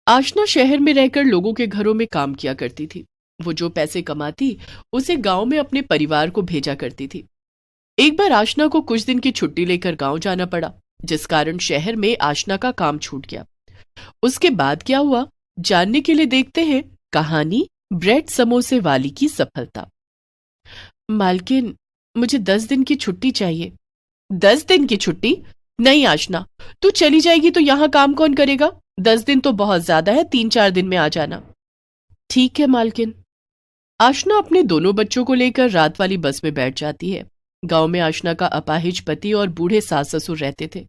आशना शहर में रहकर लोगों के घरों में काम किया करती थी। वो जो पैसे कमाती उसे गांव में अपने परिवार को भेजा करती थी। एक बार आशना को कुछ दिन की छुट्टी लेकर गांव जाना पड़ा, जिस कारण शहर में आशना का काम छूट गया। उसके बाद क्या हुआ, जानने के लिए देखते हैं कहानी ब्रेड समोसे वाली की सफलता। मालकिन, मुझे 10 दिन की छुट्टी चाहिए। 10 दिन की छुट्टी? नहीं आशना, तू चली जाएगी तो यहाँ काम कौन करेगा? 10 दिन तो बहुत ज्यादा है, 3-4 दिन में आ जाना। ठीक है मालकिन। आशना अपने दोनों बच्चों को लेकर रात वाली बस में बैठ जाती है। गांव में आशना का अपाहिज पति और बूढ़े सास ससुर रहते थे।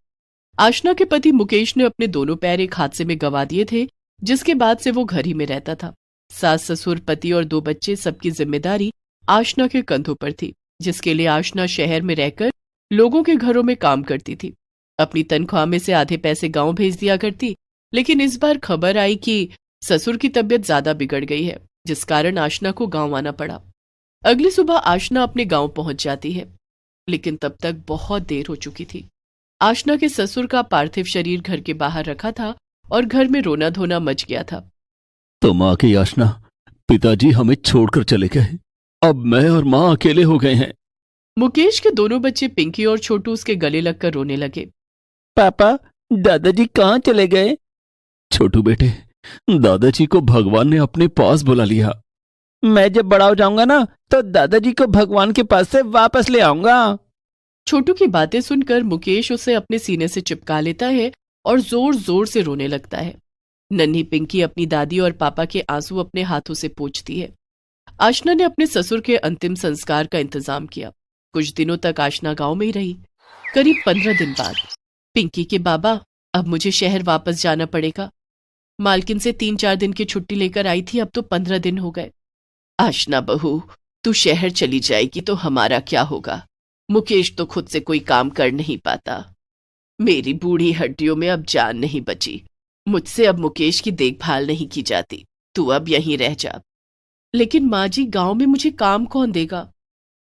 आशना के पति मुकेश ने अपने दोनों पैर एक हादसे में गंवा दिए थे, जिसके बाद से वो घर ही में रहता था। सास ससुर, पति और 2 बच्चे, सबकी जिम्मेदारी आशना के कंधों पर थी, जिसके लिए आशना शहर में रहकर लोगों के घरों में काम करती थी। अपनी तनख्वाह में से आधे पैसे गांव भेज दिया करती, लेकिन इस बार खबर आई कि ससुर की तबीयत ज्यादा बिगड़ गई है, जिस कारण आशना को गांव आना पड़ा। अगली सुबह आशना अपने गांव पहुंच जाती है, लेकिन तब तक बहुत देर हो चुकी थी। आशना के ससुर का पार्थिव शरीर घर के बाहर रखा था और घर में रोना धोना मच गया था। तुम आ गई आशना, पिताजी हमें छोड़कर चले गए। अब मैं और माँ अकेले हो गए हैं। मुकेश के दोनों बच्चे पिंकी और छोटू उसके गले लगकर रोने लगे। पापा, दादाजी कहाँ चले गए? छोटू बेटे, दादाजी को भगवान ने अपने पास बुला लिया। मैं जब बड़ा हो जाऊंगा ना, तो दादाजी को भगवान के पास से वापस ले आऊंगा। छोटू की बातें सुनकर मुकेश उसे अपने सीने से चिपका लेता है और जोर जोर से रोने लगता है। नन्ही पिंकी अपनी दादी और पापा के आंसू अपने हाथों से पोंछती है। आशना ने अपने ससुर के अंतिम संस्कार का इंतजाम किया। कुछ दिनों तक आशना गांव में ही रही। करीब 15 दिन बाद, पिंकी के बाबा, अब मुझे शहर वापस जाना पड़ेगा। मालकिन से 3-4 दिन की छुट्टी लेकर आई थी, अब तो 15 दिन हो गए। आशना बहू, तू शहर चली जाएगी तो हमारा क्या होगा? मुकेश तो खुद से कोई काम कर नहीं पाता। मेरी बूढ़ी हड्डियों में अब जान नहीं बची। मुझसे अब मुकेश की देखभाल नहीं की जाती। तू अब यहीं रह जा। लेकिन माँ जी, गांव में मुझे काम कौन देगा?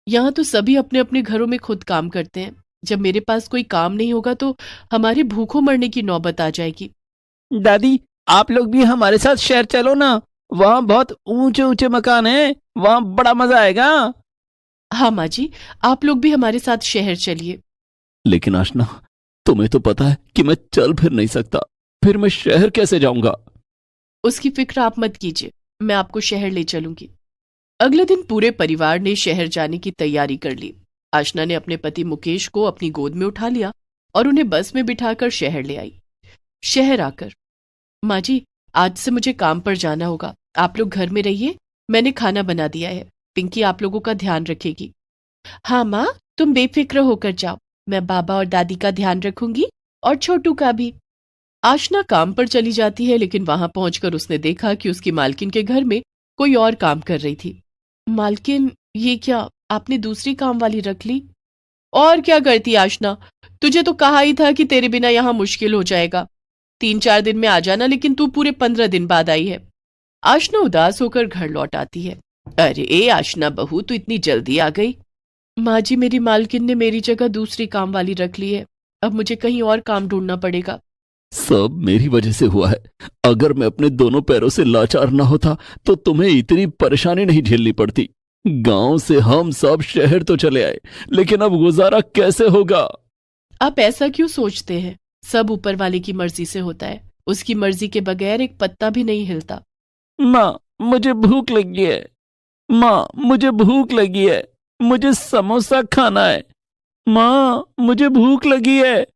यहाँ तो सभी अपने अपने घरों में खुद काम करते हैं। जब मेरे पास कोई काम नहीं होगा तो हमारे भूखों मरने की नौबत आ जाएगी। दादी, आप लोग भी हमारे साथ शहर चलो ना। वहाँ बहुत ऊंचे ऊंचे मकान हैं, वहाँ बड़ा मजा आएगा। हाँ माँ जी, आप लोग भी हमारे साथ शहर चलिए। लेकिन आशना, तुम्हें तो पता है कि मैं चल फिर नहीं सकता। फिर मैं शहर कैसे जाऊंगा? उसकी फिक्र आप मत कीजिए, मैं आपको शहर ले चलूंगी। अगले दिन पूरे परिवार ने शहर जाने की तैयारी कर ली। आशना ने अपने पति मुकेश को अपनी गोद में उठा लिया और उन्हें बस में बिठाकर शहर ले आई। शहर आकर, माँ जी, आज से मुझे काम पर जाना होगा। आप लोग घर में रहिए, मैंने खाना बना दिया है। पिंकी आप लोगों का ध्यान रखेगी। हाँ माँ, तुम बेफिक्र होकर जाओ, मैं बाबा और दादी का ध्यान रखूंगी और छोटू का भी। आशना काम पर चली जाती है, लेकिन वहां पहुंचकर उसने देखा कि उसकी मालकिन के घर में कोई और काम कर रही थी। मालकिन, ये क्या, आपने दूसरी काम वाली रख ली? और क्या करती आशना, तुझे तो कहा ही था कि तेरे बिना यहाँ मुश्किल हो जाएगा। 3-4 दिन में आ जाना, लेकिन तू पूरे 15 दिन बाद आई है। आशना उदास होकर घर लौट आती है। अरे आशना बहू, तू इतनी जल्दी आ गई? माँ जी, मेरी मालकिन ने मेरी जगह दूसरी काम वाली रख ली है। अब मुझे कहीं और काम ढूंढना पड़ेगा। सब मेरी वजह से हुआ है। अगर मैं अपने दोनों पैरों से लाचार ना होता तो तुम्हें इतनी परेशानी नहीं झेलनी पड़ती। गांव से हम सब शहर तो चले आए, लेकिन अब गुजारा कैसे होगा? आप ऐसा क्यों सोचते हैं? सब ऊपर वाले की मर्जी से होता है। उसकी मर्जी के बगैर एक पत्ता भी नहीं हिलता। माँ, मुझे भूख लगी है। माँ, मुझे भूख लगी है। मुझे समोसा खाना है। माँ, मुझे भूख लगी है।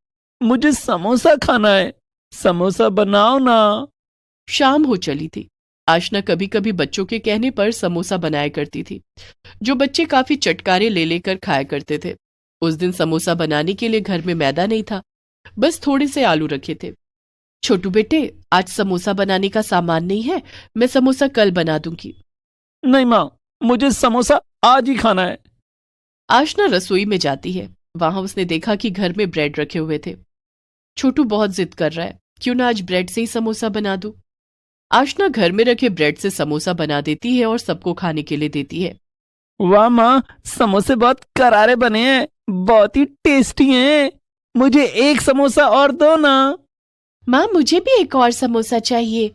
मुझे समोसा खाना है। समोसा बनाओ ना। शाम हो चली थी। आशना कभी कभी बच्चों के कहने पर समोसा बनाया करती थी, जो बच्चे काफी चटकारे ले लेकर खाया करते थे। उस दिन समोसा बनाने के लिए घर में मैदा नहीं था, बस थोड़े से आलू रखे थे। छोटू बेटे, आज समोसा बनाने का सामान नहीं है, मैं समोसा कल बना दूंगी। नहीं माँ, मुझे समोसा आज ही खाना है। आशना रसोई में जाती है। वहां उसने देखा कि घर में ब्रेड रखे हुए थे। छोटू बहुत जिद कर रहा है, क्यों ना आज ब्रेड से ही समोसा बना दूं। आशना घर में रखे ब्रेड से समोसा बना देती है और सबको खाने के लिए देती है। वाह माँ, समोसे बहुत करारे बने हैं, बहुत ही टेस्टी हैं। मुझे एक समोसा और दो ना। माँ, मुझे भी एक और समोसा चाहिए।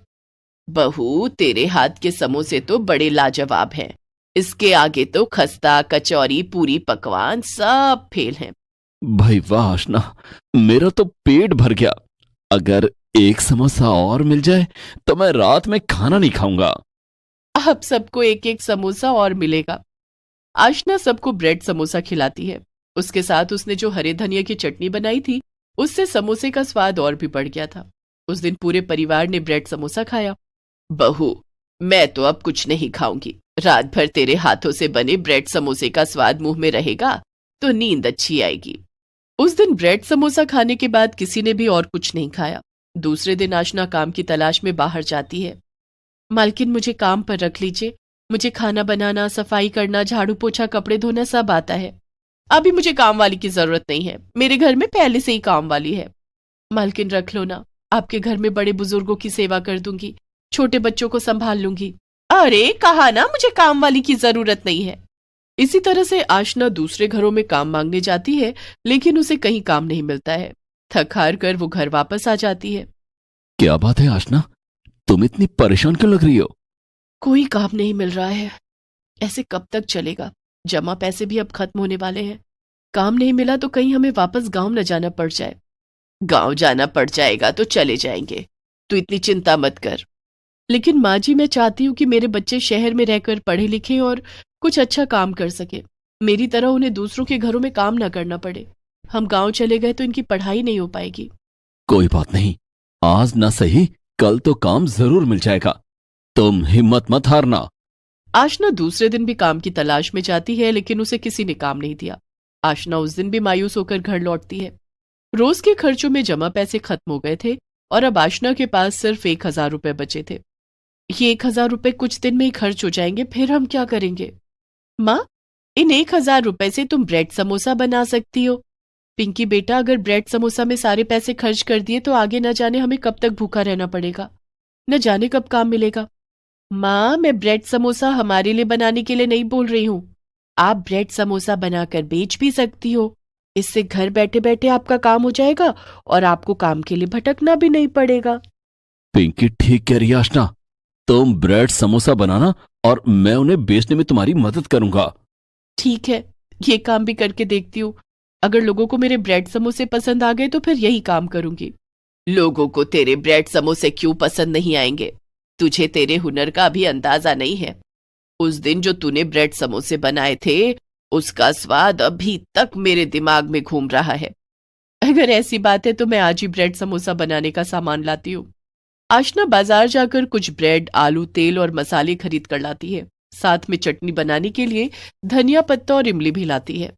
बहू, तेरे हाथ के समोसे तो बड़े लाजवाब हैं। इसके आगे तो खस्ता, कचौरी, पूरी, पकवान सब फेल हैं। भाई वाह आशना, मेरा तो पेट भर गया। अगर एक समोसा और मिल जाए तो मैं रात में खाना नहीं खाऊंगा। अब सबको एक एक समोसा और मिलेगा। आशना सबको ब्रेड समोसा खिलाती है। उसके साथ उसने जो हरे धनिया की चटनी बनाई थी, उससे समोसे का स्वाद और भी बढ़ गया था। उस दिन पूरे परिवार ने ब्रेड समोसा खाया। बहू, मैं तो अब कुछ नहीं खाऊंगी। रात भर तेरे हाथों से बने ब्रेड समोसे का स्वाद मुंह में रहेगा तो नींद अच्छी आएगी। उस दिन ब्रेड समोसा खाने के बाद किसी ने भी और कुछ नहीं खाया। दूसरे दिन आशना काम की तलाश में बाहर जाती है। मालकिन, मुझे काम पर रख लीजिए। मुझे खाना बनाना, सफाई करना, झाड़ू पोछा, कपड़े धोना सब आता है। अभी मुझे काम वाली की जरूरत नहीं है। मेरे घर में पहले से ही काम वाली है। मालकिन, रख लो ना। आपके घर में बड़े बुजुर्गों की सेवा कर दूंगी, छोटे बच्चों को संभाल लूंगी। अरे कहा ना, मुझे काम वाली की जरूरत नहीं है। इसी तरह से आशना दूसरे घरों में काम मांगने जाती है, लेकिन उसे कहीं काम नहीं मिलता है। थक हार कर वो घर वापस आ जाती है। क्या बात है आशना, तुम इतनी परेशान क्यों लग रही हो? कोई काम नहीं मिल रहा है। ऐसे कब तक चलेगा? जमा पैसे भी अब खत्म होने वाले हैं। काम नहीं मिला तो कहीं हमें वापस गांव न जाना पड़ जाए। गांव जाना पड़ जाएगा तो चले जाएंगे, तू इतनी चिंता मत कर। लेकिन माँ जी, मैं चाहती हूँ कि मेरे बच्चे शहर में रहकर पढ़े लिखें और कुछ अच्छा काम कर सके। मेरी तरह उन्हें दूसरों के घरों में काम ना करना पड़े। हम गांव चले गए तो इनकी पढ़ाई नहीं हो पाएगी। कोई बात नहीं, आज ना सही कल तो काम जरूर मिल जाएगा। तुम हिम्मत मत हारना। आशना दूसरे दिन भी काम की तलाश में जाती है, लेकिन उसे किसी ने काम नहीं दिया। आशना उस दिन भी मायूस होकर घर लौटती है। रोज के खर्चों में जमा पैसे खत्म हो गए थे और अब आशना के पास सिर्फ 1,000 रुपए बचे थे। ये 1,000 रुपए कुछ दिन में ही खर्च हो जाएंगे, फिर हम क्या करेंगे? माँ, इन 1,000 रुपए से तुम ब्रेड समोसा बना सकती हो। पिंकी बेटा, अगर ब्रेड समोसा में सारे पैसे खर्च कर दिए तो आगे न जाने हमें कब तक भूखा रहना पड़ेगा, न जाने कब काम मिलेगा। माँ, मैं ब्रेड समोसा हमारे लिए बनाने के लिए नहीं बोल रही हूँ। आप ब्रेड समोसा बनाकर बेच भी सकती हो। इससे घर बैठे बैठे आपका काम हो जाएगा और आपको काम के लिए भटकना भी नहीं पड़ेगा। पिंकी ठीक कह रही है आशना, तुम ब्रेड समोसा बनाना और मैं उन्हें बेचने में तुम्हारी मदद करूंगा। ठीक है, ये काम भी करके देखती हूँ। अगर लोगों को मेरे ब्रेड समोसे पसंद आ गए तो फिर यही काम करूंगी। लोगों को तेरे ब्रेड समोसे क्यों पसंद नहीं आएंगे? तुझे तेरे हुनर का भी अंदाजा नहीं है। उस दिन जो तूने ब्रेड समोसे बनाए थे, उसका स्वाद अभी तक मेरे दिमाग में घूम रहा है। अगर ऐसी बात है तो मैं आज ही ब्रेड समोसा बनाने का सामान लाती हूँ। आशना बाजार जाकर कुछ ब्रेड, आलू, तेल और मसाले खरीद कर लाती है। साथ में चटनी बनाने के लिए धनिया पत्ता और इमली भी लाती है।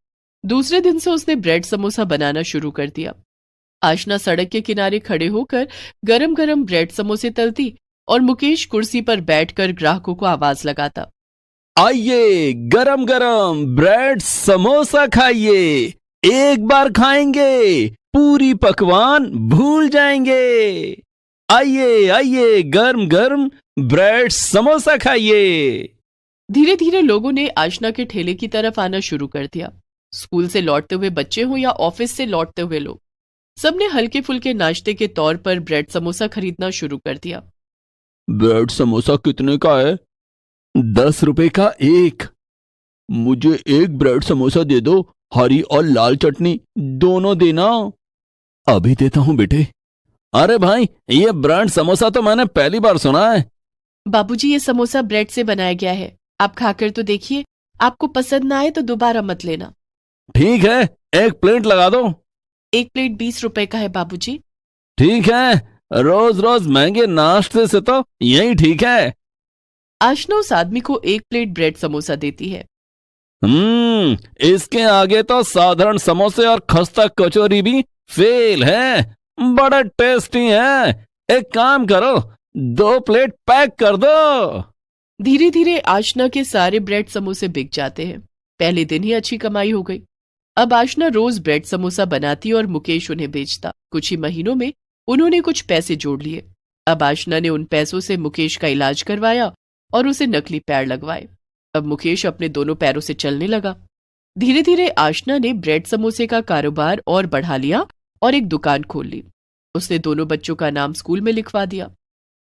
दूसरे दिन से उसने ब्रेड समोसा बनाना शुरू कर दिया। आशना सड़क के किनारे खड़े होकर गरम गरम ब्रेड समोसे तलती और मुकेश कुर्सी पर बैठकर ग्राहकों को आवाज लगाता। आइए, गरम गरम ब्रेड समोसा खाइए। एक बार खाएंगे पूरी पकवान भूल जाएंगे। आइए आइए, गरम गरम ब्रेड समोसा खाइए। धीरे धीरे लोगों ने आशना के ठेले की तरफ आना शुरू कर दिया। स्कूल से लौटते हुए बच्चे हो या ऑफिस से लौटते हुए लोग, सबने हल्के फुल्के नाश्ते के तौर पर ब्रेड समोसा खरीदना शुरू कर दिया। ब्रेड समोसा कितने का है? 10 रुपए का एक। मुझे एक ब्रेड समोसा दे दो, हरी और लाल चटनी दोनों देना। अभी देता हूं बेटे। अरे भाई, ये ब्रेड समोसा तो मैंने पहली बार सुना है। बाबूजी, ये समोसा ब्रेड से बनाया गया है। आप खाकर तो देखिए, आपको पसंद ना आए तो दोबारा मत लेना। ठीक है, एक प्लेट लगा दो। एक प्लेट 20 रुपए का है बाबूजी। ठीक है, रोज रोज महंगे नाश्ते से तो यही ठीक है। आशना उस आदमी को एक प्लेट ब्रेड समोसा देती है। इसके आगे तो साधारण समोसे और खस्ता कचौरी भी फेल है। बड़ा टेस्टी है। एक काम करो, 2 प्लेट पैक कर दो। धीरे धीरे आशना के सारे ब्रेड समोसे बिक जाते हैं। पहले दिन ही अच्छी कमाई हो गई। अब आशना रोज ब्रेड समोसा बनाती और मुकेश उन्हें बेचता। कुछ ही महीनों में उन्होंने कुछ पैसे जोड़ लिए। अब आशना ने उन पैसों से मुकेश का इलाज करवाया और उसे नकली पैर लगवाए। अब मुकेश अपने दोनों पैरों से चलने लगा। धीरे धीरे आशना ने ब्रेड समोसे का कारोबार और बढ़ा लिया और एक दुकान खोल ली। उसने दोनों बच्चों का नाम स्कूल में लिखवा दिया।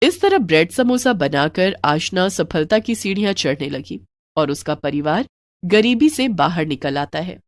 इस तरह ब्रेड समोसा बनाकर आशना सफलता की सीढ़ियां चढ़ने लगी और उसका परिवार गरीबी से बाहर निकल आता है।